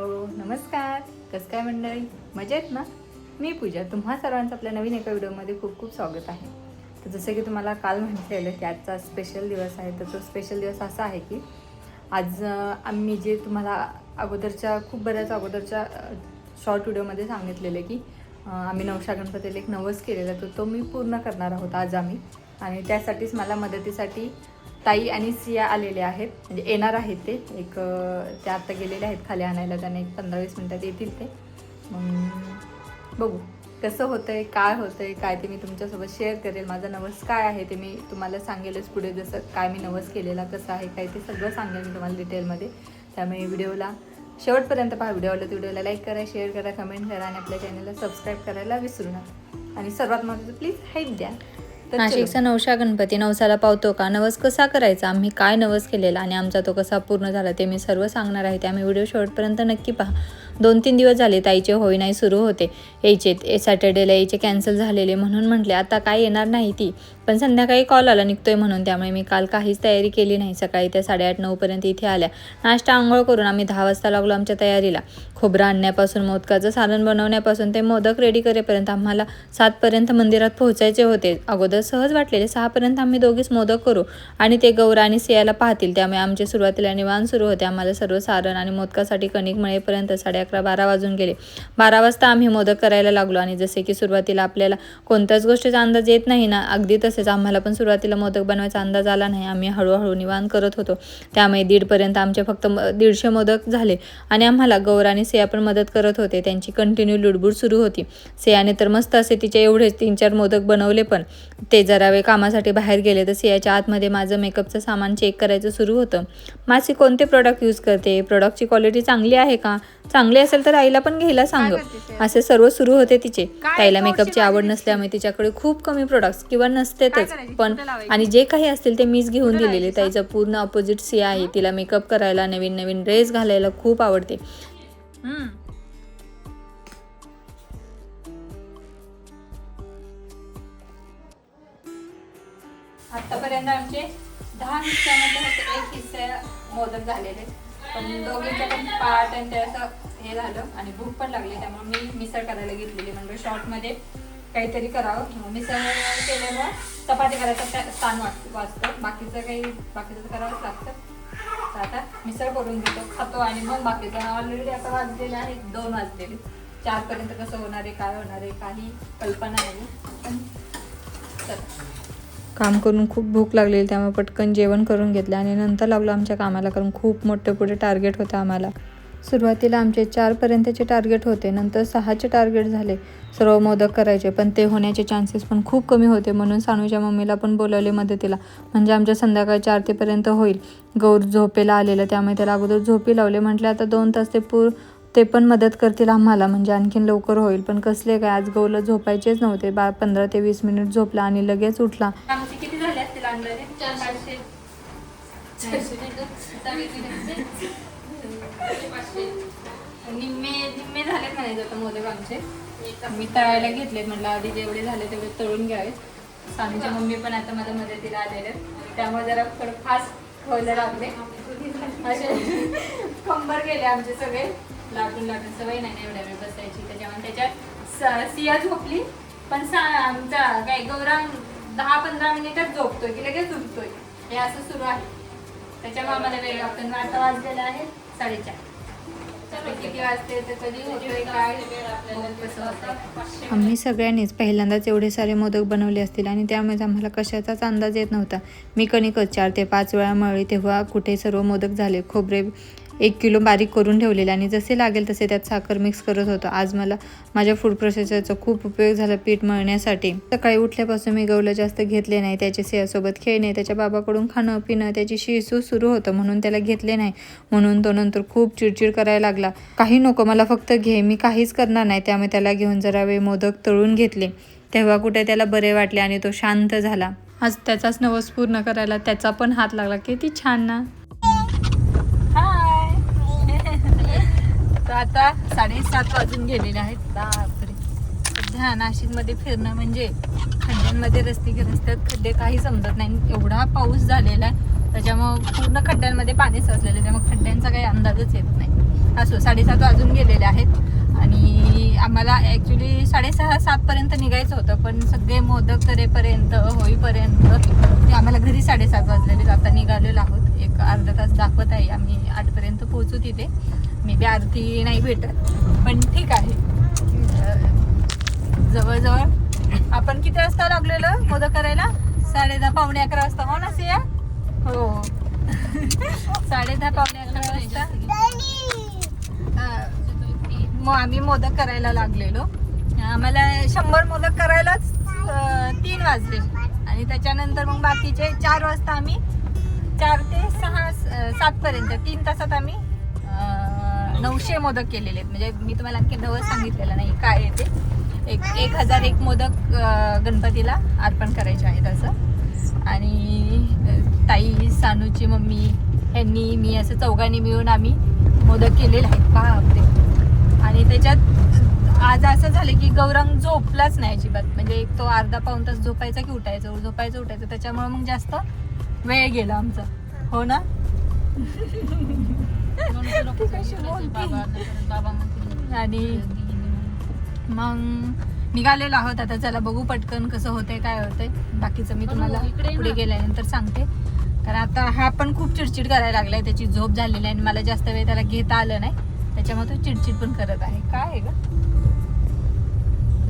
नमस्कार. कसं काय मंडळी, मजेत ना? मी पूजा, तुम्हा सर्वांचं आपल्या नवीन एका व्हिडिओमध्ये खूप खूप स्वागत आहे. तर जसं की तुम्हाला काल म्हटलेलं की आजचा स्पेशल दिवस आहे, तर तो स्पेशल दिवस असा आहे की आज आम्ही जे तुम्हाला खूप बऱ्याच अगोदरच्या शॉर्ट व्हिडिओमध्ये सांगितलेलं की आम्ही नवशा गणपतीला एक नवस केलेला, तर तो मी पूर्ण करणार आहोत आज आम्ही. आणि त्यासाठीच मला मदतीसाठी ताई आणि सिया आलेले आहेत, म्हणजे येणार आहेत. ते आत्ता गेलेले आहेत खाली आणायला, त्यांना एक 15-20 मिनटात येतील ते. मग बघू कसं होतं आहे, काय ते मी तुमच्यासोबत शेअर करेल. माझा नवस काय आहे ते मी तुम्हाला सांगेलच पुढे, जसं काय मी नवस केलेला कसं आहे काय ते सगळं सांगेल मी तुम्हाला डिटेलमध्ये. त्यामुळे व्हिडिओला शेवटपर्यंत पहा. व्हिडिओला लाईक करा, शेअर करा, कमेंट करा आणि आपल्या चॅनलला सबस्क्राईब करायला विसरू नका. आणि सर्वात महत्त्वाचं प्लीज हाईप द्या. नाशिकचा नवशा गणपती नवसाला पावतो का, नवस कसा करायचा, आम्ही काय नवस केलेला आणि आमचा तो कसा पूर्ण झाला ते मी सर्व सांगणार आहे. त्यामुळे व्हिडिओ शेवटपर्यंत नक्की पहा. 2-3 दिवस झाले ताईचे होई नाही सुरू होते यायचे, सॅटर्डेला यायचे कॅन्सल झालेले, म्हणून म्हटले आता काय येणार नाही ती. पण संध्याकाळी कॉल आला निघतोय म्हणून, त्यामुळे मी काल काहीच तयारी केली नाही. सकाळी त्या 8:30-9 पर्यंत इथे आल्या. नाश्ता आंघोळ करून आम्ही 10 वाजता लागलो आमच्या तयारीला. खोबरं आणण्यापासून, मोदकाचं सारण बनवण्यापासून ते मोदक रेडी करेपर्यंत आम्हाला 7 पर्यंत मंदिरात पोहोचायचे होते. अगोदर सहज वाटलेले 6 पर्यंत आम्ही दोघीच मोदक करू आणि ते गौरा आणि सियाला पाहतील, त्यामुळे आमचे सुरुवातीला निवांत सुरू होते. आम्हाला सर्व सारण आणि मोदकासाठी कणिक मळेपर्यंत 11:30-12 वाजून गेले. 12 वाजता आम्ही मोदक करायला लागलो. आणि जसे की सुरुवातीला आपल्याला कोणत्याच गोष्टीचा अंदाज येत नाही ना, अगदी तसेच आम्हाला पण सुरुवातीला मोदक बनवायचा अंदाज आला नाही. आम्ही हळूहळू निवांत करत होतो. त्यामुळे 1:30 पर्यंत आमचे फक्त 150 मोदक झाले. आणि आम्हाला गौरा आणि सिया पण मदत करत होते. त्यांची कंटिन्यू लुडबुड सुरू होती. सियाने तर मस्त असे तिचे एवढे 3-4 मोदक बनवले, पण ते जरा वेळ कामासाठी बाहेर गेले तर सियाच्या आतमध्ये माझं मेकअपचं सामान चेक करायचं सुरू होतं. माझी कोणते प्रोडक्ट यूज करते, प्रोडक्टची क्वालिटी चांगली आहे का, चांगली असेल तर आईला पण घ्यायला सांग, असे सर्व सुरू होते तिचे. ताईला मेकअपची आवड नसल्यामुळे तिच्याकडे खूप कमी प्रोडक्ट्स किंवा नसतेच, पण आणि जे काही असतील ते मीच घेऊन दिलेले. ताईचं पूर्ण अपोजिट सिया आहे. तिला मेकअप करायला, नवीन नवीन ड्रेस घालायला खूप आवडते. आतापर्यंत आमचे 10 हिस्स्यामध्ये एक हिस्सा मोदक झालेले, पण दोघींच्या पण पार्ट आणि ते असं हे झालं आणि भूक पण लागली. त्यामुळे मी मिसळ करायला घेतलेली, म्हणजे शॉर्टमध्ये काहीतरी करावं. मिसळ केल्यामुळं चपाती करायचं स्थान वाचतं, बाकीचं करावंच लागतं. तर आता मिसळ करून घेतो, खातो आणि मग बाकीचं. ऑलरेडी आता वाजलेले आहेत 2 वाजलेले. 4 पर्यंत कसं होणार आहे, काय होणार आहे काही कल्पना नाही. पण चला, काम करून खूप भूक लागलेली, त्यामुळे पटकन जेवण करून घेतलं आणि नंतर लागलो आमच्या कामाला, कारण खूप मोठे पुढे टार्गेट होतं आम्हाला. सुरुवातीला आमचे 4 पर्यंतचे टार्गेट होते, नंतर 6चे टार्गेट झाले सर्व मोदक करायचे, पण ते होण्याचे चान्सेस पण खूप कमी होते. म्हणून सानूच्या मम्मीला पण बोलावले मदतीला, म्हणजे आमच्या संध्याकाळी 4 पर्यंत होईल. गौर झोपेला आलेलं, त्यामुळे त्याला अगोदर झोपी लावले. म्हटलं आता 2 तास ते पण मदत करतील आम्हाला, म्हणजे आणखीन लवकर होईल. पण कसले काय, आज गौरला झोपायचेच नव्हते. 15 ते 20 मिनिट झोपला आणि लगेच उठला. आमचे किती झाले असतील अंदाजे? 400 निम्मे झालेत म्हणायचं आता मोदक आमचे. मी तळायला घेतलेत, म्हटलं आधी जेवढे झाले तेवढे तळून घ्यावेत. सानूच्या मम्मी पण आता माझ्या मदतीला आलेले, त्यामुळे जरा थोडं फास्ट व्हायला लागले. असे कंबर गेले आमचे सगळे, लाटून सवय नाही एवढ्या वेळ बसायची. त्याच्यामुळे त्याच्यात सिया झोपली, पण आमचा काय गौरा 10-15 मिनिटात झोपतोय की लगेच उठतोय, हे असं सुरू आहे. त्याच्यामुळे आम्हाला वेळ लागतो. आता वाजलेला आहे 4:30. किती वाजते तर कधी होतोय काय कसं होतं. आम्ही सगळ्यांनीच पहिल्यांदाच एवढे सारे मोदक बनवले असतील आणि त्यामुळे आम्हाला कशाचाच अंदाज येत नव्हता. मी कणिकच 4 ते 5 वेळा मळली, तेव्हा कुठे सर्व मोदक झाले. खोबरे 1 किलो बारीक करून ठेवलेले आणि जसे लागेल तसे त्यात साखर मिक्स करत होतो. आज मला माझ्या फूड प्रोसेसरचा खूप उपयोग झाला पीठ मळण्यासाठी. सकाळी उठल्यापासून मी गौरला जास्त घेतले नाही. त्याच्या सियासोबत खेळणे, त्याच्या बाबाकडून खाणं पिणं, त्याची शिसू सुरू होतं, म्हणून त्याला घेतले नाही. म्हणून तो नंतर खूप चिडचिड करायला लागला. काही नको, मला फक्त घे, मी काहीच करणार नाही. त्यामुळे त्याला घेऊन जरा वेळ मोदक तळून घेतले. तेव्हा कुठे त्याला बरे वाटले आणि तो शांत झाला. आज त्याचाच नवस पूर्ण करायला त्याचा पण हात लागला. किती छान ना. तर आता 7:30 वाजून गेलेले आहेत. बापरे, सध्या नाशिकमध्ये फिरणं म्हणजे खड्ड्यांमध्ये रस्त्यात खड्डे काही समजत नाही. एवढा पाऊस झालेला आहे, त्याच्यामुळं पूर्ण खड्ड्यांमध्ये पाणी साचलेलं आहे, त्यामुळे खड्ड्यांचा काही अंदाजच येत नाही. असो 7:30 वाजून गेलेले आहेत आणि आम्हाला ॲक्च्युली 6:30-7 निघायचं होतं, पण सगळे मोदक करेपर्यंत होईपर्यंत आम्हाला घरी 7:30 वाजलेले. आता निघालेलो आहोत, एक अर्धा तास दाखवत आहे आम्ही 8 पोहोचू तिथे. मे बी आरती नाही भेटत, पण ठीक आहे. जवळजवळ आपण किती वाजता लागलेलो मोदक करायला? 10:30 पावणे 11 वाजता. हो ना सिया? हो 10:30 पावणे 11 वाजता मग आम्ही मोदक करायला लागलेलो. आम्हाला 100 मोदक करायलाच 3 वाजले आणि त्याच्यानंतर मग बाकीचे 4 वाजता आम्ही 4 ते 7 पर्यंत 3 तासात आम्ही 900 मोदक केलेले आहेत. म्हणजे मी तुम्हाला आणखी नवं सांगितलेलं नाही काय आहे ते. 1001 मोदक गणपतीला अर्पण करायचे आहेत असं. आणि ताई, सानूची मम्मी, ह्यांनी, मी असं चौघांनी मिळून आम्ही मोदक केलेले आहेत. बापरे. आणि त्याच्यात आज असं झालं की गौरंग झोपलाच नाही अजिबात. म्हणजे एक तो अर्धा पाऊण तास झोपायचा की उठायचं. त्याच्यामुळे मग जास्त वेळ गेला आमचा. हो ना? आणि मग निघालेलो आहोत आता. चला बघू पटकन कसं होतंय काय होतंय. बाकीचं मी तुम्हाला पुढे गेल्यानंतर सांगते. कारण आता हा पण खूप चिडचिड करायला लागलाय. त्याची झोप झालेली आहे आणि मला जास्त वेळ त्याला घेता आलं नाही, त्याच्यामुळे तो चिडचिड पण करत आहे. काय आहे ग?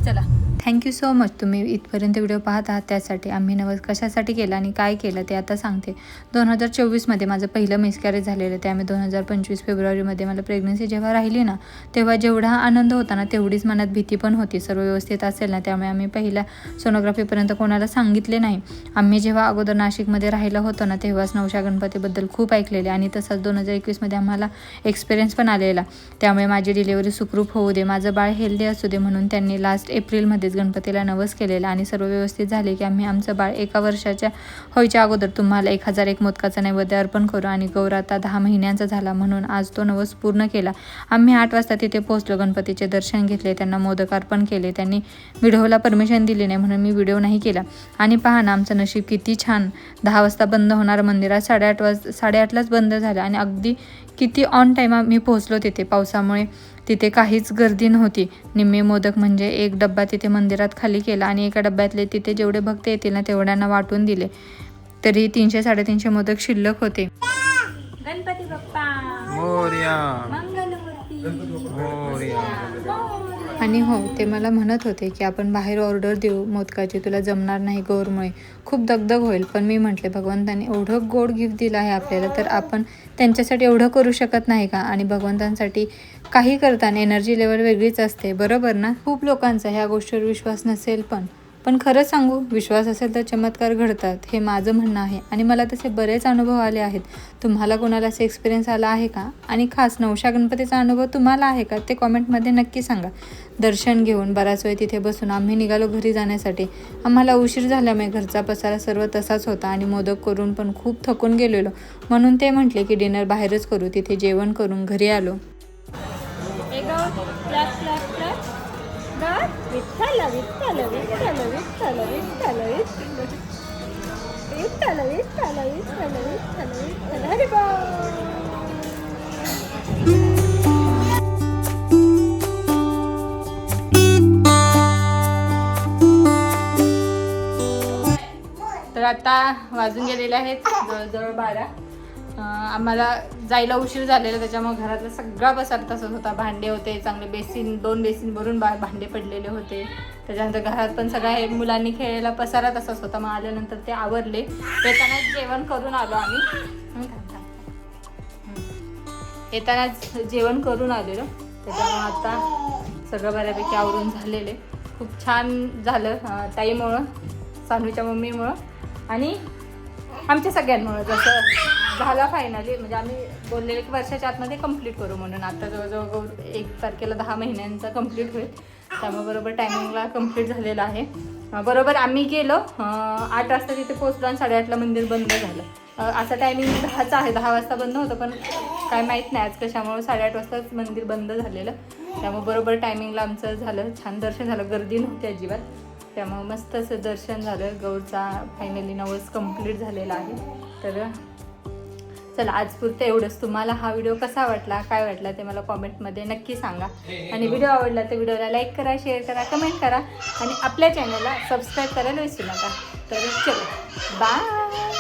चला. थँक्यू सो मच तुम्ही इथपर्यंत व्हिडिओ पाहत आहात. त्यासाठी आम्ही नवस कशासाठी केला आणि काय केलं ते आता सांगते. 2024मध्ये माझं पहिलं मिसकॅरेज झालेलं. ते आम्ही 2025 फेब्रुवारीमध्ये मला प्रेग्नन्सी जेव्हा राहिली ना, तेव्हा जेवढा आनंद होता ना, तेवढीच मनात भीती पण होती. सर्व व्यवस्थित असेल ना, त्यामुळे आम्ही पहिल्या सोनोग्राफीपर्यंत कोणाला सांगितले नाही. आम्ही जेव्हा अगोदर नाशिकमध्ये राहिलं होतं ना, तेव्हाच नवशा गणपतीबद्दल खूप ऐकलेले आणि तसंच 2021मध्ये आम्हाला एक्सपिरियन्स पण आलेला. त्यामुळे माझी डिलिव्हरी सुखरूप होऊ दे, माझं बाळ हेल्दी असू दे म्हणून त्यांनी लास्ट एप्रिलमध्येच गणपतीला नवस केलेला. आणि सर्व व्यवस्थित झाले की आम्ही आमचं बाळ 1 वर्षाच्या व्हायच्या अगोदर तुम्हाला 1001 मोदकाचा नैवेद्य अर्पण करू. आणि गौर आता 10 महिन्यांचा झाला म्हणून आज तो नवस पूर्ण केला. आम्ही 8 वाजता तिथे पोहोचलो, गणपतीचे दर्शन घेतले, त्यांना मोदक अर्पण केले. त्यांनी व्हिडिओला परमिशन दिली नाही म्हणून मी व्हिडिओ नाही केला. आणि पहा ना, आमचं नशीब किती छान. 10 वाजता बंद होणार मंदिरात 8:30लाच बंद झालं आणि अगदी किती ऑन टाईम आम्ही पोहोचलो तिथे. पावसामुळे तिथे काहीच गर्दी नव्हती. निम्मे मोदक म्हणजे एक डब्बा तिथे मंदिरात खाली केला आणि एका डब्यातले तिथे जेवढे भक्त येतील ना तेवढ्यांना वाटून दिले. तरी 300-350 मोदक शिल्लक होते. गणपती बाप्पा मोरया. मंगलमूर्ती. आणि हो, ते मला म्हणत होते की आपण बाहेर ऑर्डर देऊ मोदकाची, तुला जमणार नाही गौरमुळे, खूप दगदग होईल. पण मी म्हटले भगवंतांनी एवढं गोड गिफ्ट दिलं आहे आपल्याला, तर आपण त्यांच्यासाठी एवढं करू शकत नाही का? आणि भगवंतांसाठी काही करताना एनर्जी लेवल वेगळीच असते, बरोबर ना? खूप लोकांचा ह्या गोष्टीवर विश्वास नसेल, पण खरं सांगू, विश्वास असेल तर चमत्कार घडतात, हे माझं म्हणणं आहे. आणि मला तसे बरेच अनुभव आले आहेत. तुम्हाला कोणाला असा एक्सपिरियन्स आला आहे का? आणि खास नवशा गणपतीचा अनुभव तुम्हाला आहे का? ते कॉमेंटमध्ये नक्की सांगा. दर्शन घेऊन बराच वेळ तिथे बसून आम्ही निघालो घरी जाण्यासाठी. आम्हाला उशीर झाल्यामुळे घरचा पसारा सर्व तसाच होता आणि मोदक करून पण खूप थकून गेलेलो. म्हणून ते म्हटले की डिनर बाहेरच करू. तिथे जेवण करून घरी आलो. विठ्ठल विठ्ठल विठ्ठल विठ्ठल विठ्ठल विठ्ठल विठ्ठल विठ्ठल विठ्ठल विठ्ठल हरी बोल. तर आता वाजून गेलेले आहेत जवळजवळ 12. आम्हाला जायला उशीर झालेला, त्याच्यामुळे घरातला सगळा पसारा तसंच होता. भांडे होते चांगले, 2 बेसिन भरून भांडे पडलेले होते. त्याच्यानंतर घरात पण सगळ्या हे मुलांनी खेळायला पसारा तसाच होता. मग आल्यानंतर ते आवरले. येतानाच जेवण करून आलो आम्ही. येतानाच जेवण करून आलेलो, त्याच्यामुळे आता सगळं बऱ्यापैकी आवरून झालेले. खूप छान झालं ताईमुळं, सानूच्या मम्मीमुळं आणि आमच्या सगळ्यांमुळं. जसं झाला फायनली, म्हणजे आम्ही बोललेले की वर्षाच्या आतमध्ये कंप्लीट करू म्हणून. आता जवळजवळ 1 तारखेला 10 महिन्यांचा कंप्लीट होईल, त्यामुळे बरोबर टायमिंगला कंप्लीट झालेलं आहे. बरोबर आम्ही गेलो 8 वाजता तिथे पोहोचलो आणि 8:30ला मंदिर बंद झालं. असं टायमिंग 10चं आहे, 10 वाजता बंद होतं, पण काय माहीत नाही आज कशामुळे 8:30 वाजताच मंदिर बंद झालेलं. त्यामुळे बरोबर टायमिंगला आमचं झालं. छान दर्शन झालं, गर्दी नव्हती अजिबात, त्यामुळे मस्त असं दर्शन झालं. गौरचा फायनली नवस कंप्लीट झालेला आहे. तर चला आज पुरतं एवढंच. तुम्हाला हा व्हिडिओ कसा वाटला, काय वाटला ते मला कॉमेंटमध्ये नक्की सांगा. आणि व्हिडिओ आवडला तर व्हिडिओला लाईक करा, शेअर करा, कमेंट करा आणि आपल्या चॅनलला सबस्क्राईब करायला विसरू नका. तर चलो बाय.